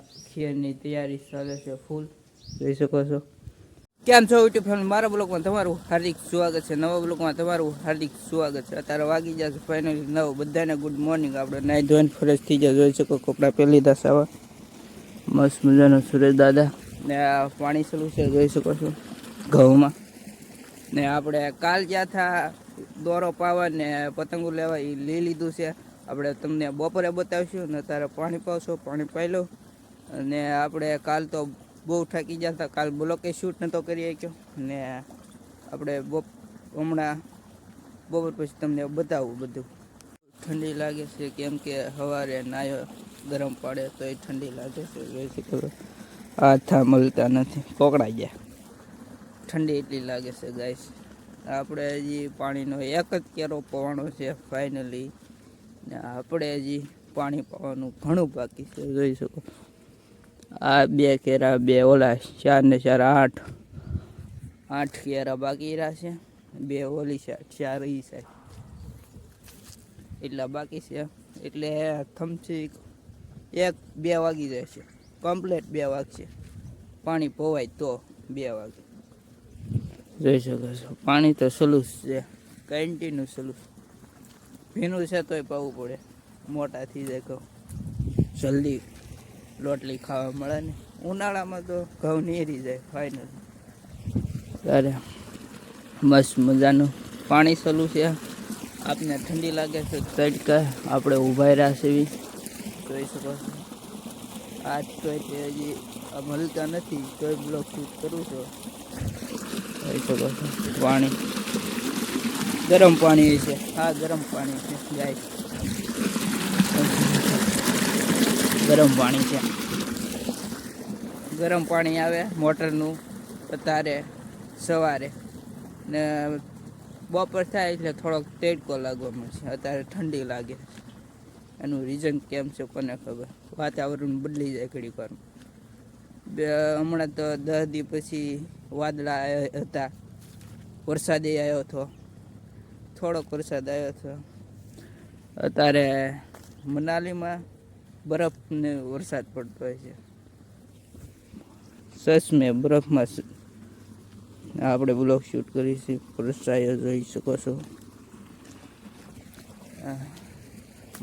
ખીરની તૈયારી ચાલે છે ફૂલ, જોઈ શકો છો. કેમ છો યુટ્યુબ ફેમિલી, મારા બ્લોગમાં તમારું હાર્દિક સ્વાગત છે. નવા બ્લોગમાં તમારું હાર્દિક સ્વાગત છે. અત્યારે વાગી જશે ફાઇનલી 9. બધાને ગુડ મોર્નિંગ. આપણે નાઈ ધોઈને ફ્રેશ થઈ જાય, જોઈ શકો કપડાં પહેરી લીધા સાવા મસ્ત મજાનો સુરેશ દાદા ને આ પાણી ચાલુ છે, જોઈ શકો છો ઘઉંમાં. ને આપણે કાલ જ્યાં થા દોરો પાવા ને પતંગો લેવા એ લઈ લીધું છે. આપણે તમને બપોરે બતાવીશું ને તારે પાણી પાવશો, પાણી પાઈ લો. અને આપણે કાલ તો બહુ થાકી ગયા હતા, કાલ બ્લોકે શૂટ નહોતો કરી શક્યો ને આપણે હમણાં બપોર પછી તમને બતાવું બધું. ઠંડી લાગે છે કેમ કે સવારે નાયો ગરમ પાડે તો એ ઠંડી લાગે છે, જોઈ શકો. હાથા મળતા નથી, પકડાઈ ગયા, ઠંડી એટલી લાગે છે ગાઈસ. આપણે હજી પાણીનો એક જ કેરો પવાનો છે ફાઇનલી, ને આપણે હજી પાણી પાવાનું ઘણું બાકી છે, જોઈ શકો. આ 2 કેરા, 2 ઓલા 4 ને 4 8 કેરા બાકી રહ્યા છે. 2 ઓલી સાઈડ, 4 ઈ સાઈડ એટલા બાકી છે. એટલે થમથી 1-2 વાગી જાય છે, કમ્પ્લીટ 2 વાગશે. પાણી પોવાય તો 2 વાગે, જોઈ શકો છો. પાણી તો સલુસ છે, કન્ટિન્યુ સલુસ. ભીનું છે તોય પાવું પડે, મોટા થઈ જાય કહું જલ્દી રોટલી ખાવા મળે ને. ઉનાળામાં તો ઘઉં નીરી જાય ફાઇનલ. ત્યારે મસ્ત મજાનું પાણી ચાલુ છે. આપને ઠંડી લાગે છે તડકા, આપણે ઊભા રહ્યા છે એવી, જોઈ શકો છો. આજ તોય તે હજી મળતા નથી તોય બ્લોગ શૂટ કરું છું, જોઈ શકો છો. પાણી ગરમ પાણી છે, હા ગરમ પાણી છે ગાય, ગરમ પાણી છે. ગરમ પાણી આવે મોટરનું અત્યારે સવારે, ને બપોર થાય એટલે થોડોક તડકો લાગવા મળશે. અત્યારે ઠંડી લાગે, એનું રીઝન કેમ છે કોને ખબર. વાતાવરણ બદલી જાય ઘડીક વારમાં. હમણાં તો 10 દી પછી વાદળા હતા, વરસાદ આવ્યો હતો, થોડોક વરસાદ આવ્યો હતો. અત્યારે મનાલીમાં બરફ ને વરસાદ પડતો હોય છે, સચ મેં બરફમાં આપણે બ્લોગ શૂટ કરીશું. પ્રસાય જોઈ શકો છો.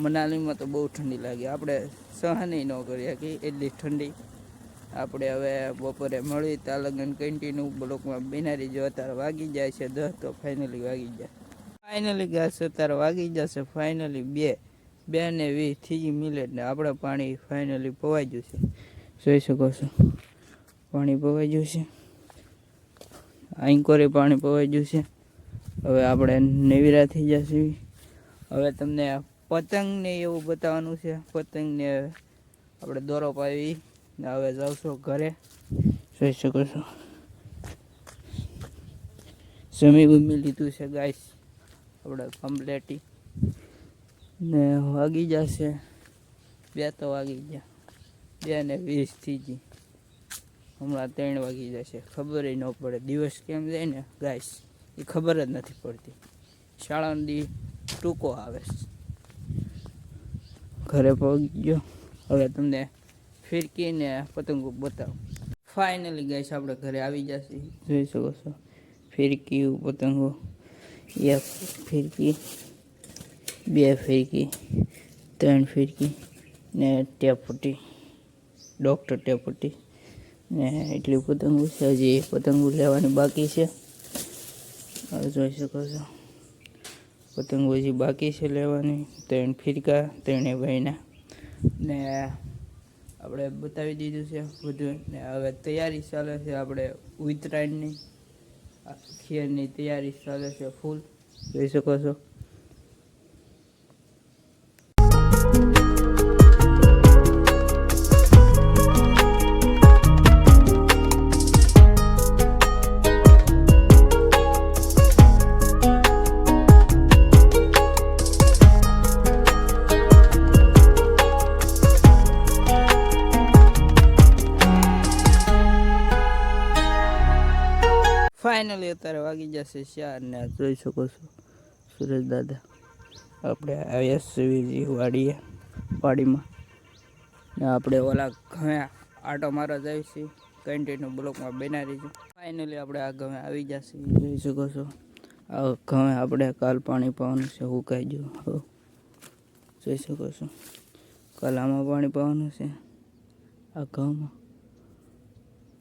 મનાલીમાં તો બહુ ઠંડી લાગે, આપણે સહન ન કરીએ કે એટલી ઠંડી. આપણે હવે બપોરે મળી ત્યાં લગન કન્ટિન્યુ બ્લોકમાં બિનારી જો. અત્યારે વાગી જાય છે 10, તો ફાઇનલી વાગી જાય. ફાઇનલી ગાય અત્યારે વાગી જશે ફાઇનલી 2 ને 20 મિનિટ ને આપણે પાણી ફાઇનલી પવાઈ જશે, જોઈ શકો છો. પાણી પવાઈ ગયું છે, આંકોરે પાણી પવાઈ ગયું છે. હવે આપણે નેવીરા થઈ જશે. હવે તમને પતંગને એવું બતાવવાનું છે. પતંગને આપણે દોરો પાવી ને હવે જાવશો ઘરે, જોઈ શકો છો. જમી બમી લીધું છે ગાઈસ આપણે કમ્પ્લેટી, ને વાગી જશે 2 તો વાગી ગયા, 2 ને 20 થઈ ગઈ. હમણાં 3 વાગી જશે, ખબર ન પડે. દિવસ કેમ જાય ને ગાઈસ એ ખબર જ નથી પડતી. શાળાનો દી ટૂંકો આવે. ઘરે પહોંચી ગયો, હવે તમને ફિરકીને પતંગો બતાવું. ફાઇનલી ગાઈસ આપણે ઘરે આવી જશે, જોઈ શકો છો. ફિરકી પતંગો, 1 ફિરકી, 2 ફિરકી, 3 ફિરકી ને ટેપટી, ડૉક્ટર ટેપટી ને એટલી પતંગો છે. હજી પતંગો લેવાની બાકી છે, જોઈ શકો છો. પતંગો હજી બાકી છે લેવાની. 3 ફિરકા, 3 ભાઈના ને આપણે બતાવી દીધું છે બધું. ને હવે તૈયારી ચાલે છે આપણે ઉત્તરાયણની, ખીરની તૈયારી ચાલે છે ફૂલ, જોઈ શકો છો. ફાઇનલી અત્યારે વાગી જશે 4 ને જોઈ શકો છો સુરેશ દાદા આપણે આવ્યા છીએ વાડીમાં. ને આપણે ઓલા ઘરે આટો મારવા જઈએ છીએ. કન્ટિન્યુ બ્લોકમાં બના રહીશું. ફાઇનલી આપણે આ ઘરે આવી જશે. જોઈ શકો છો આ ઘરે આપણે કાલ પાણી પાવાનું છે. હુકાઈ ગયું હવે જોઈ શકો છો. કાલ આમાં પાણી પાવાનું છે. આ ઘઉંમાં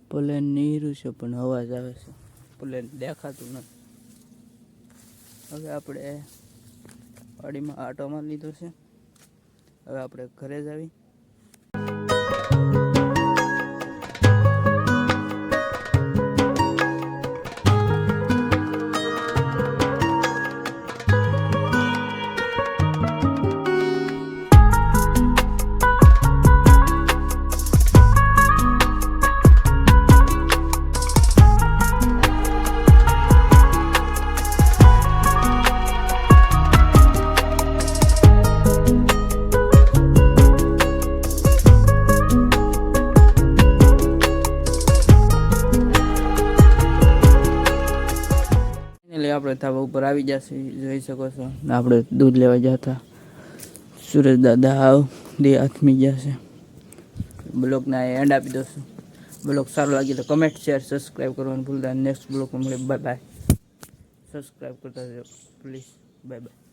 પ્લેન નીરું છે પણ અવાજ આવે છે. પ્લેન દેખાતું નથી. હવે આપણે વાડીમાં આટો મારી લીધો છે. હવે આપણે ઘરે જ આવી. આપણે ધાબા ઉપર આવી જશે. જોઈ શકો છો. આપણે દૂધ લેવા જતા સુરેશ દાદા આવ દે હાથમી જશે. બ્લોગના એન્ડ આપી દઉં. બ્લોગ સારો લાગે તો કમેન્ટ શેર સબસ્ક્રાઈબ કરવાનું ભૂલતા. નેક્સ્ટ બ્લોગમાં મળે. Bye bye. સબસ્ક્રાઈબ કરતા રહેજો પ્લીઝ. Bye bye.